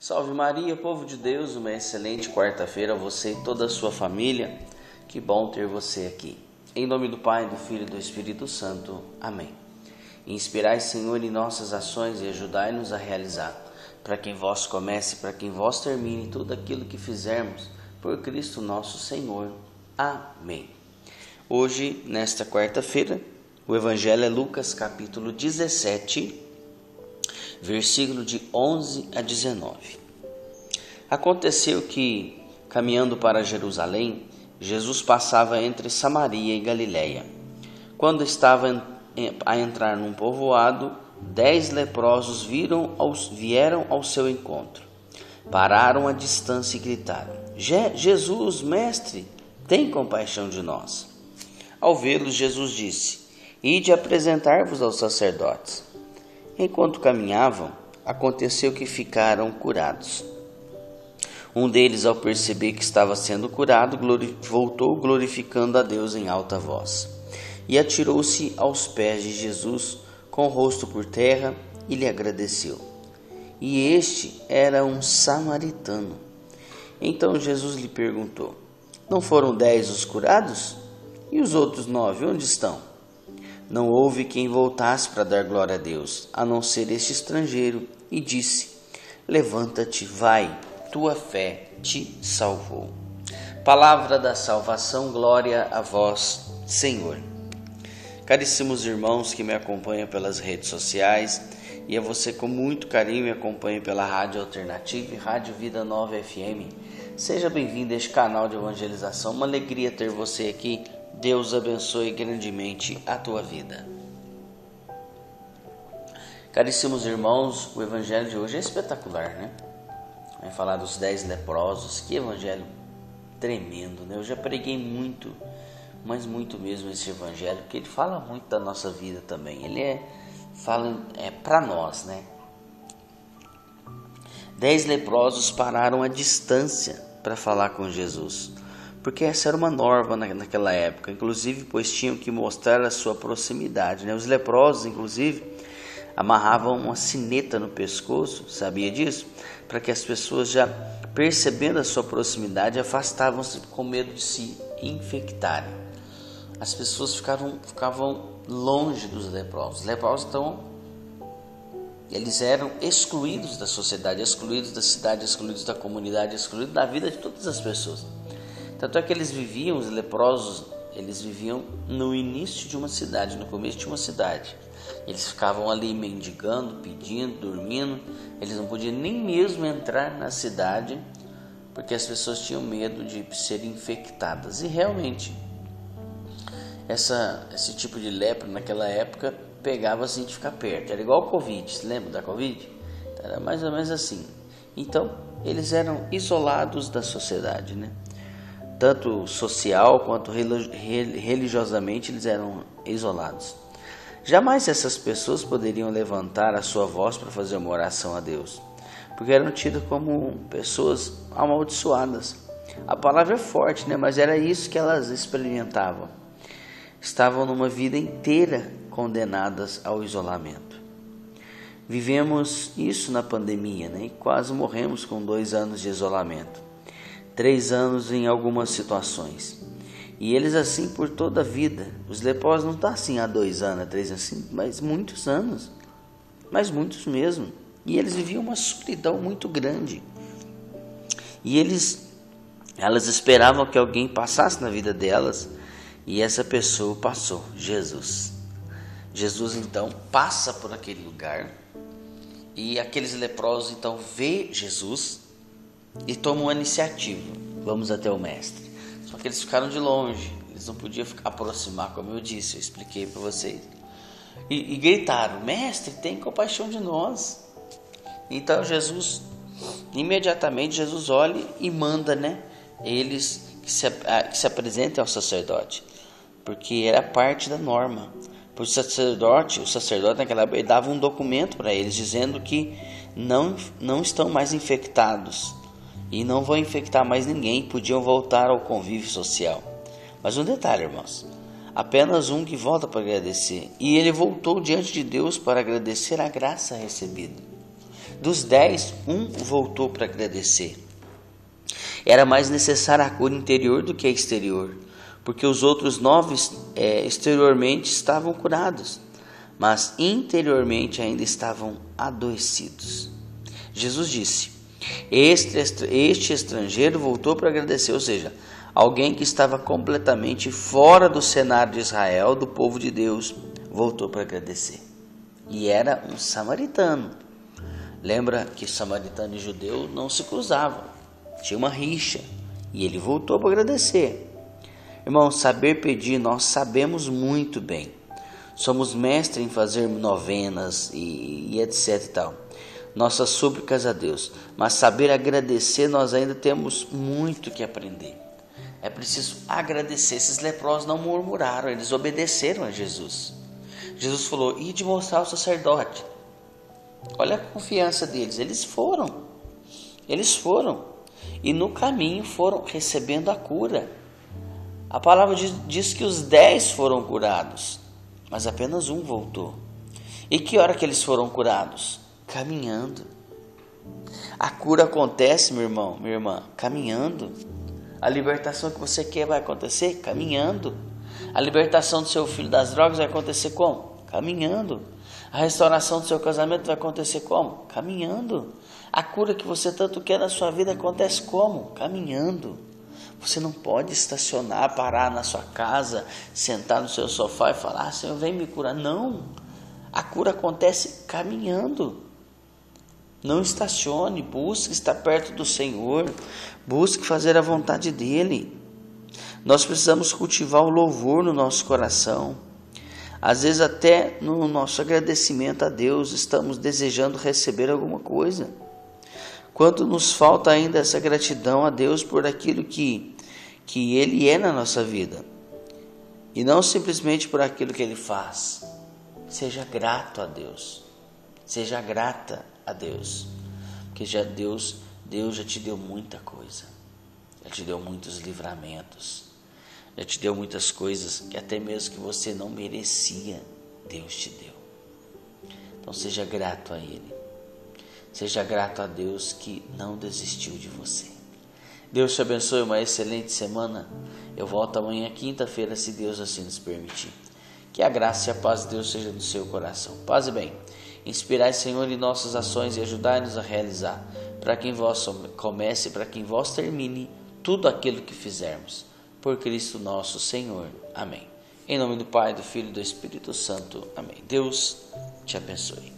Salve Maria, povo de Deus, uma excelente quarta-feira a você e toda a sua família. Que bom ter você aqui. Em nome do Pai, do Filho e do Espírito Santo. Amém. Inspirai, Senhor, em nossas ações e ajudai-nos a realizar, para que em vós comece, para que em vós termine tudo aquilo que fizermos, por Cristo nosso Senhor. Amém. Hoje, nesta quarta-feira, o Evangelho é Lucas, capítulo 17, versículo de 11 a 19. Aconteceu que, caminhando para Jerusalém, Jesus passava entre Samaria e Galiléia. Quando estava a entrar num povoado, 10 leprosos vieram ao seu encontro. Pararam à distância e gritaram: Jesus, mestre, tem compaixão de nós. Ao vê-los, Jesus disse: Ide apresentar-vos aos sacerdotes. Enquanto caminhavam, aconteceu que ficaram curados. Um deles, ao perceber que estava sendo curado, voltou glorificando a Deus em alta voz, e atirou-se aos pés de Jesus, com o rosto por terra, e lhe agradeceu. E este era um samaritano. Então Jesus lhe perguntou: Não foram 10 os curados? E os outros 9, onde estão? Não houve quem voltasse para dar glória a Deus, a não ser este estrangeiro, e disse: Levanta-te, vai, tua fé te salvou. Palavra da salvação, glória a vós, Senhor. Caríssimos irmãos que me acompanham pelas redes sociais, e a você com muito carinho me acompanha pela Rádio Alternativa e Rádio Vida Nova FM, seja bem-vindo a este canal de evangelização. Uma alegria ter você aqui. Deus abençoe grandemente a tua vida. Caríssimos irmãos, o evangelho de hoje é espetacular, né? Vai falar dos 10 leprosos. Que evangelho tremendo, né? Eu já preguei muito, mas muito mesmo esse evangelho, porque ele fala muito da nossa vida também. Ele fala para nós, né? 10 leprosos pararam à distância para falar com Jesus, porque essa era uma norma naquela época, inclusive, pois tinham que mostrar a sua proximidade, né? Os leprosos, inclusive, amarravam uma sineta no pescoço, sabia disso? Para que as pessoas, já percebendo a sua proximidade, afastavam-se com medo de se infectarem. As pessoas ficavam longe dos leprosos. Os leprosos, então, eles eram excluídos da sociedade, excluídos da cidade, excluídos da comunidade, excluídos da vida de todas as pessoas. Tanto é que os leprosos, eles viviam no início de uma cidade, no começo de uma cidade. Eles ficavam ali mendigando, pedindo, dormindo. Eles não podiam nem mesmo entrar na cidade, porque as pessoas tinham medo de serem infectadas. E realmente, esse tipo de lepra naquela época pegava assim de ficar perto. Era igual o Covid, se lembra da Covid? Era mais ou menos assim. Então, eles eram isolados da sociedade, né? Tanto social quanto religiosamente eles eram isolados. Jamais essas pessoas poderiam levantar a sua voz para fazer uma oração a Deus, porque eram tidas como pessoas amaldiçoadas. A palavra é forte, né? Mas era isso que elas experimentavam. Estavam numa vida inteira condenadas ao isolamento. Vivemos isso na pandemia, né? E quase morremos com 2 anos de isolamento. 3 anos em algumas situações. E eles assim por toda a vida. Os leprosos não estão assim há 2 anos, há 3 anos, assim, mas muitos anos. Mas muitos mesmo. E eles viviam uma solidão muito grande. E elas esperavam que alguém passasse na vida delas. E essa pessoa passou, Jesus. Jesus então passa por aquele lugar. E aqueles leprosos então vê Jesus e tomam uma iniciativa: vamos até o mestre. Só que eles ficaram de longe, eles não podiam aproximar, como eu disse, eu expliquei para vocês. E gritaram: Mestre, tem compaixão de nós. Então imediatamente Jesus olha e manda, né, eles que se apresentem ao sacerdote, porque era parte da norma. O sacerdote naquela época, ele dava um documento para eles dizendo que não estão mais infectados e não vão infectar mais ninguém, podiam voltar ao convívio social. Mas um detalhe, irmãos: apenas um que volta para agradecer. E ele voltou diante de Deus para agradecer a graça recebida. Dos 10, um voltou para agradecer. Era mais necessária a cura interior do que a exterior, porque os outros 9 exteriormente estavam curados, mas interiormente ainda estavam adoecidos. Jesus disse: este estrangeiro voltou para agradecer, ou seja, alguém que estava completamente fora do cenário de Israel, do povo de Deus, voltou para agradecer. E era um samaritano. Lembra que samaritano e judeu não se cruzavam, tinha uma rixa, e ele voltou para agradecer. Irmão, saber pedir nós sabemos muito bem. Somos mestres em fazer novenas e etc e tal. Nossas súplicas a Deus. Mas saber agradecer nós ainda temos muito que aprender. É preciso agradecer. Esses leprosos não murmuraram, eles obedeceram a Jesus. Jesus falou: ide mostrar ao sacerdote. Olha a confiança deles. Eles foram. E no caminho foram recebendo a cura. A palavra diz que os 10 foram curados, mas apenas um voltou. E que hora que eles foram curados? Caminhando. A cura acontece, meu irmão, minha irmã, caminhando. A libertação que você quer vai acontecer caminhando. A libertação do seu filho das drogas vai acontecer como? Caminhando. A restauração do seu casamento vai acontecer como? Caminhando. A cura que você tanto quer na sua vida acontece como? Caminhando. Você não pode estacionar, parar na sua casa, sentar no seu sofá e falar: Senhor, vem me curar. Não. A cura acontece caminhando. Não estacione, busque estar perto do Senhor, busque fazer a vontade dEle. Nós precisamos cultivar o louvor no nosso coração. Às vezes até no nosso agradecimento a Deus estamos desejando receber alguma coisa. Quanto nos falta ainda essa gratidão a Deus por aquilo que Ele é na nossa vida. E não simplesmente por aquilo que Ele faz. Seja grato a Deus. Seja grata a Deus. Porque Deus já te deu muita coisa. Já te deu muitos livramentos. Já te deu muitas coisas que até mesmo que você não merecia, Deus te deu. Então seja grato a Ele. Seja grato a Deus que não desistiu de você. Deus te abençoe, uma excelente semana. Eu volto amanhã, quinta-feira, se Deus assim nos permitir. Que a graça e a paz de Deus seja no seu coração. Paz e bem. Inspirai, Senhor, em nossas ações e ajudai-nos a realizar, para que em vós comece e para que em vós termine tudo aquilo que fizermos. Por Cristo nosso Senhor. Amém. Em nome do Pai, do Filho e do Espírito Santo. Amém. Deus te abençoe.